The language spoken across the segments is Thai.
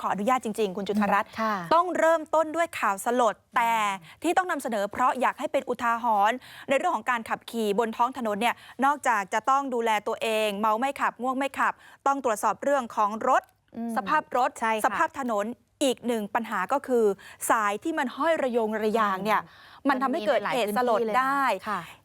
ขออนุญาตจริงๆคุณจุธารัตน์ต้องเริ่มต้นด้วยข่าวสลดแต่ที่ต้องนำเสนอเพราะอยากให้เป็นอุทาหรณ์ในเรื่องของการขับขี่บนท้องถนนเนี่ยนอกจากจะต้องดูแลตัวเองเมาไม่ขับง่วงไม่ขับต้องตรวจสอบเรื่องของรถสภาพรถสภาพถนนอีกหนึ่งปัญหาก็คือสายที่มันห้อยระยงระยางเนี่ยมันทำให้เกิดเหตุสลดได้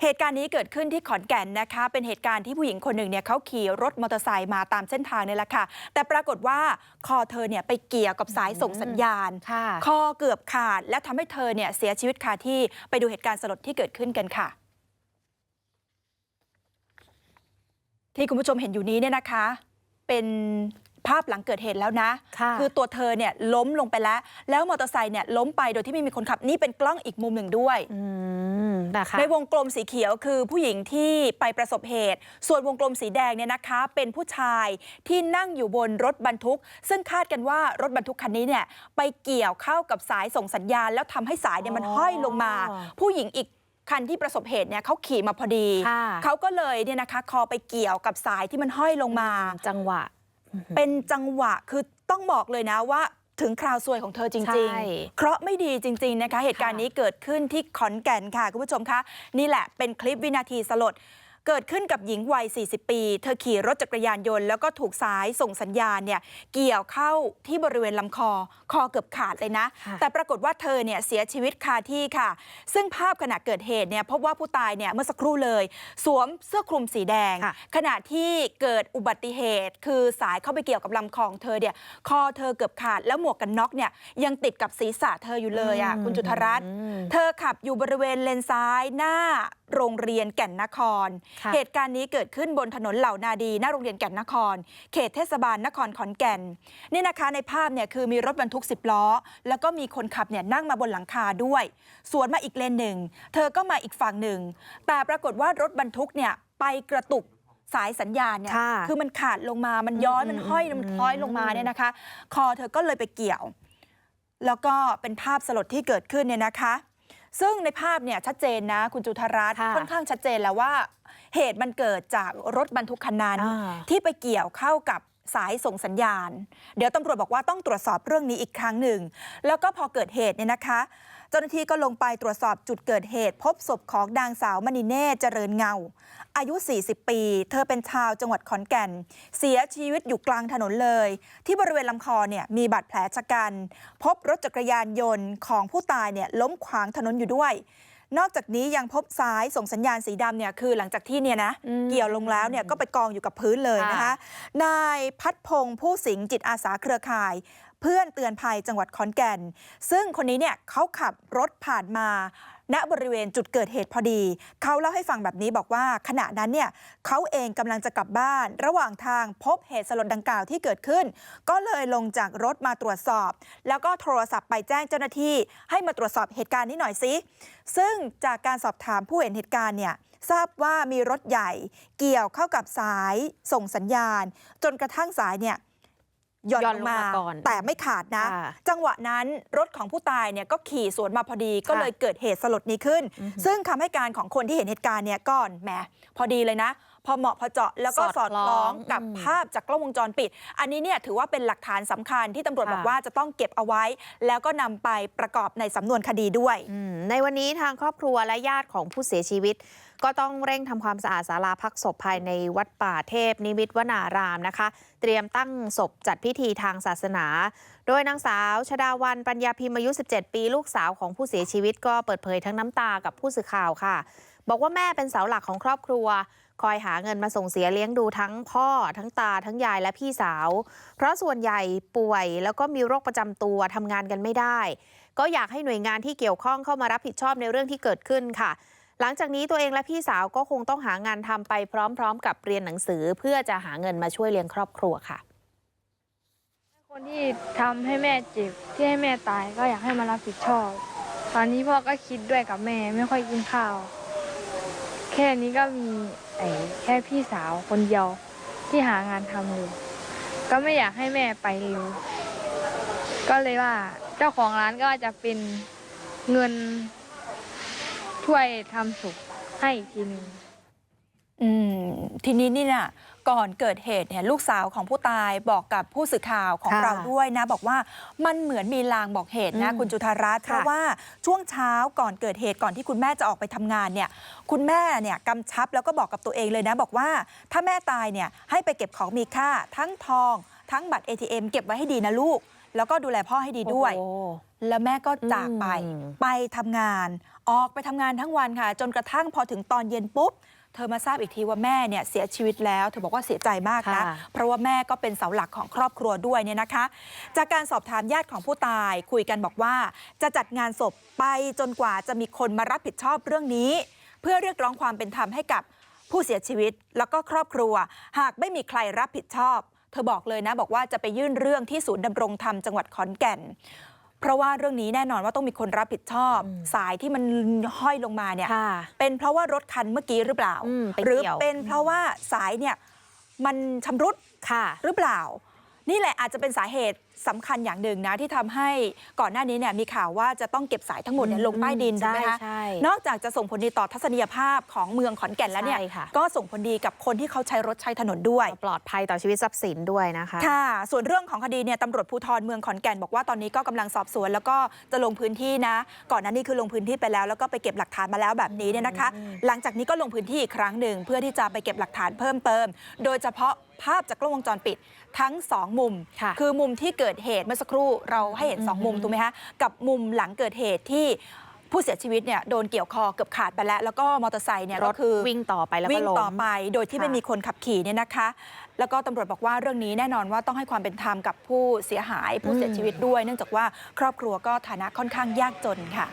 เหตุการณ์นี้เกิดขึ้นที่ขอนแก่นนะคะเป็นเหตุการณ์ที่ผู้หญิงคนหนึ่งเนี่ยเขาขี่รถมอเตอร์ไซค์มาตามเส้นทางนี่แหละค่ะแต่ปรากฏว่าคอเธอเนี่ยไปเกี่ยวกับสายส่งสัญญาณคอเกือบขาดและทำให้เธอเนี่ยเสียชีวิตคาที่ไปดูเหตุการณ์สลดที่เกิดขึ้นกันค่ะที่คุณผู้ชมเห็นอยู่นี้เนี่ยนะคะเป็นภาพหลังเกิดเหตุแล้วนะคือตัวเธอเนี่ยล้มลงไปแล้วมอเตอร์ไซค์เนี่ยล้มไปโดยที่ไม่มีคนขับนี่เป็นกล้องอีกมุมหนึ่งด้วยในวงกลมสีเขียวคือผู้หญิงที่ไปประสบเหตุส่วนวงกลมสีแดงเนี่ยนะคะเป็นผู้ชายที่นั่งอยู่บนรถบรรทุกซึ่งคาดกันว่ารถบรรทุกคันนี้เนี่ยไปเกี่ยวเข้ากับสายส่งสัญญาณแล้วทำให้สายเนี่ยมันห้อยลงมาผู้หญิงอีกคันที่ประสบเหตุเนี่ยเขาขี่มาพอดีเขาก็เลยเนี่ยนะคะคอไปเกี่ยวกับสายที่มันห้อยลงมาจังหวะเป็นจังหวะคือต้องบอกเลยนะว่าถึงคราวซวยของเธอจริงๆเคราะห์ไม่ดีจริงๆนะคะเหตุการณ์นี้เกิดขึ้นที่ขอนแก่นค่ะคุณผู้ชมคะนี่แหละเป็นคลิปวินาทีสลดเกิดขึ้นกับหญิงวัย40 ปีเธอขี่รถจักรยานยนต์แล้วก็ถูกสายส่งสัญญาณเนี่ยเกี่ยวเข้าที่บริเวณลำคอเกือบขาดเลยนะแต่ปรากฏว่าเธอเนี่ยเสียชีวิตคาที่ค่ะซึ่งภาพขณะเกิดเหตุเนี่ยพบว่าผู้ตายเนี่ยเมื่อสักครู่เลยสวมเสื้อคลุมสีแดงขณะที่เกิดอุบัติเหตุคือสายเข้าไปเกี่ยวกับลำคอเธอเนี่ยคอเธอเกือบขาดแล้วหมวกกันน็อกเนี่ยยังติดกับศีรษะเธออยู่เลยอ่ะคุณจุธารัตน์เธอขับอยู่บริเวณเลนซ้ายหน้าโรงเรียนแก่นนครเหตุการณ์นี้เกิดขึ้นบนถนนเหล่านาดีหน้าโรงเรียนแก่นนครเขตเทศบาลนครขอนแก่นนี่นะคะในภาพเนี่ยคือมีรถบรรทุก10 ล้อแล้วก็มีคนขับเนี่ยนั่งมาบนหลังคาด้วยสวนมาอีกเลนหนึ่งเธอก็มาอีกฝั่งหนึ่งแต่ปรากฏว่ารถบรรทุกเนี่ยไปกระตุกสายสัญญาณเนี่ยคือมันขาดลงมามันย้อยมันห้อยมันคล้อยลงมาเนี่ยนะคะคอเธอก็เลยไปเกี่ยวแล้วก็เป็นภาพสลดที่เกิดขึ้นเนี่ยนะคะซึ่งในภาพเนี่ยชัดเจนนะคุณจุธารัตน์ค่อนข้างชัดเจนแล้วว่าเหตุมันเกิดจากรถบรรทุกคันนั้นที่ไปเกี่ยวเข้ากับสายส่งสัญญาณเดี๋ยวตำรวจบอกว่าต้องตรวจสอบเรื่องนี้อีกครั้งหนึ่งแล้วก็พอเกิดเหตุเนี่ยนะคะเจ้าหน้าที่ก็ลงไปตรวจสอบจุดเกิดเหตุพบศพของนางสาวมณีเนตรเจริญเงาอายุ40 ปีเธอเป็นชาวจังหวัดขอนแก่นเสียชีวิตอยู่กลางถนนเลยที่บริเวณลำคอเนี่ยมีบาดแผลชะกันพบรถจักรยานยนต์ของผู้ตายเนี่ยล้มขวางถนนอยู่ด้วยนอกจากนี้ยังพบสายส่งสัญญาณสีดำเนี่ยคือหลังจากที่เนี่ยนะเกี่ยวลงแล้วเนี่ยก็ไปกองอยู่กับพื้นเลยนะคะนายพัดพงษ์ผู้สิงห์จิตอาสาเครือข่ายเพื่อนเตือนภัยจังหวัดขอนแก่นซึ่งคนนี้เนี่ยเขาขับรถผ่านมาณบริเวณจุดเกิดเหตุพอดีเขาเล่าให้ฟังแบบนี้บอกว่าขณะนั้นเนี่ยเขาเองกำลังจะกลับบ้านระหว่างทางพบเหตุสลดดังกล่าวที่เกิดขึ้นก็เลยลงจากรถมาตรวจสอบแล้วก็โทรศัพท์ไปแจ้งเจ้าหน้าที่ให้มาตรวจสอบเหตุการณ์นี้หน่อยสิซึ่งจากการสอบถามผู้เห็นเหตุการณ์เนี่ยทราบว่ามีรถใหญ่เกี่ยวเข้ากับสายส่งสัญญาณจนกระทั่งสายเนี่ยหย่อนลงมาแต่ไม่ขาดนะจังหวะนั้นรถของผู้ตายเนี่ยก็ขี่สวนมาพอดีก็เลยเกิดเหตุสลดนี้ขึ้นซึ่งคำให้การของคนที่เห็นเหตุการณ์เนี่ยก่อนแหมพอดีเลยนะพอเหมาะพอเจาะแล้วก็สอดคล้องกับภาพจากกล้องวงจรปิดอันนี้เนี่ยถือว่าเป็นหลักฐานสำคัญที่ตำรวจบอกว่าจะต้องเก็บเอาไว้แล้วก็นำไปประกอบในสำนวนคดีด้วยในวันนี้ทางครอบครัวและญาติของผู้เสียชีวิตก็ต้องเร่งทำความสะอาดศาลาพักศพภายในวัดป่าเทพนิมิตรวนารามนะคะเตรียมตั้งศพจัดพิธีทางศาสนาโดยนางสาวชดาวันปัญญาพิมพ์อายุ17 ปีลูกสาวของผู้เสียชีวิตก็เปิดเผยทั้งน้ำตากับผู้สื่อข่าวค่ะบอกว่าแม่เป็นเสาหลักของครอบครัวคอยหาเงินมาส่งเสียเลี้ยงดูทั้งพ่อทั้งตาทั้งยายและพี่สาวเพราะส่วนใหญ่ป่วยแล้วก็มีโรคประจำตัวทำงานกันไม่ได้ก็อยากให้หน่วยงานที่เกี่ยวข้องเข้ามารับผิดชอบในเรื่องที่เกิดขึ้นค่ะหลังจากนี้ตัวเองและพี่สาวก็คงต้องหางานทำไปพร้อมๆกับเรียนหนังสือเพื่อจะหาเงินมาช่วยเลี้ยงครอบครัวค่ะคนที่ทำให้แม่เจ็บที่ให้แม่ตายก็อยากให้มารับผิดชอบตอนนี้พ่อก็คิดด้วยกับแม่ไม่ค่อยกินข้าวแค่นี้ก็มีแค่พี่สาวคนเดียวที่หางานทำอยู่ก็ไม่อยากให้แม่ไปเร็วก็เลยว่าเจ้าของร้านก็จะเป็นเงินช่วยทำสุขให้อีกทีนึงทีนี้นี่น่ะ ก่อนเกิดเหตุเนี่ยลูกสาวของผู้ตายบอกกับผู้สื่อข่าวของเราด้วยนะบอกว่ามันเหมือนมีลางบอกเหตุนะคุณจุธารัตน์เพราะว่าช่วงเช้าก่อนเกิดเหตุก่อนที่คุณแม่จะออกไปทำงานเนี่ยคุณแม่เนี่ยกำชับแล้วก็บอกกับตัวเองเลยนะบอกว่าถ้าแม่ตายเนี่ยให้ไปเก็บของมีค่าทั้งทองทั้งบัตร ATM เก็บไว้ให้ดีนะลูกแล้วก็ดูแลพ่อให้ดีด้วยแล้วแม่ก็จากไปทำงานออกไปทำงานทั้งวันค่ะจนกระทั่งพอถึงตอนเย็นปุ๊บเธอมาทราบอีกทีว่าแม่เนี่ยเสียชีวิตแล้วเธอบอกว่าเสียใจมากนะเพราะว่าแม่ก็เป็นเสาหลักของครอบครัวด้วยเนี่ยนะคะจากการสอบถามญาติของผู้ตายคุยกันบอกว่าจะจัดงานศพไปจนกว่าจะมีคนมารับผิดชอบเรื่องนี้เพื่อเรียกร้องความเป็นธรรมให้กับผู้เสียชีวิตแล้วก็ครอบครัวหากไม่มีใครรับผิดชอบเธอบอกเลยนะบอกว่าจะไปยื่นเรื่องที่ศูนย์ดำรงธรรมจังหวัดขอนแก่นเพราะว่าเรื่องนี้แน่นอนว่าต้องมีคนรับผิดชอบสายที่มันห้อยลงมาเนี่ยเป็นเพราะว่ารถคันเมื่อกี้หรือเปล่าหรือเป็นเพราะว่าสายเนี่ยมันชำรุดหรือเปล่านี่แหละอาจจะเป็นสาเหตุสำคัญอย่างหนึ่งนะที่ทำให้ก่อนหน้านี้เนี่ยมีข่าวว่าจะต้องเก็บสายทั้งหมดลงใต้ดินใช่ไหมคะนอกจากจะส่งผลดีต่อทัศนียภาพของเมืองขอนแก่นแล้วเนี่ยก็ส่งผลดีกับคนที่เขาใช้รถใช้ถนนด้วยปลอดภัยต่อชีวิตทรัพย์สินด้วยนะคะค่ะส่วนเรื่องของคดีเนี่ยตำรวจภูธรเมืองขอนแก่นบอกว่าตอนนี้ก็กำลังสอบสวนแล้วก็จะลงพื้นที่นะก่อนหน้านี้คือลงพื้นที่ไปแล้วก็ไปเก็บหลักฐานมาแล้วแบบนี้เนี่ยนะคะหลังจากนี้ก็ลงพื้นที่อีกครั้งหนึ่งเพื่อที่จะไปเก็บหลักฐานเพิ่มเติมโดยเฉพาะภาพจากกล้องวงจรปิดทั้ง2มุมคือมุมที่เกิดเหตุเมื่อสักครู่เราให้เห็น2มุมถูกไหมคะกับมุมหลังเกิดเหตุที่ผู้เสียชีวิตเนี่ยโดนเกี่ยวคอเกือบขาดไปแล้วก็มอเตอร์ไซค์เนี่ยก็คือวิ่งต่อไปแล้วก็วิ่งต่อไปโดยที่ไม่มีคนขับขี่เนี่ยนะคะแล้วก็ตำรวจบอกว่าเรื่องนี้แน่นอนว่าต้องให้ความเป็นธรรมกับผู้เสียหายผู้เสียชีวิตด้วยเนื่องจากว่าครอบครัวก็ฐานะค่อนข้างยากจนค่ะ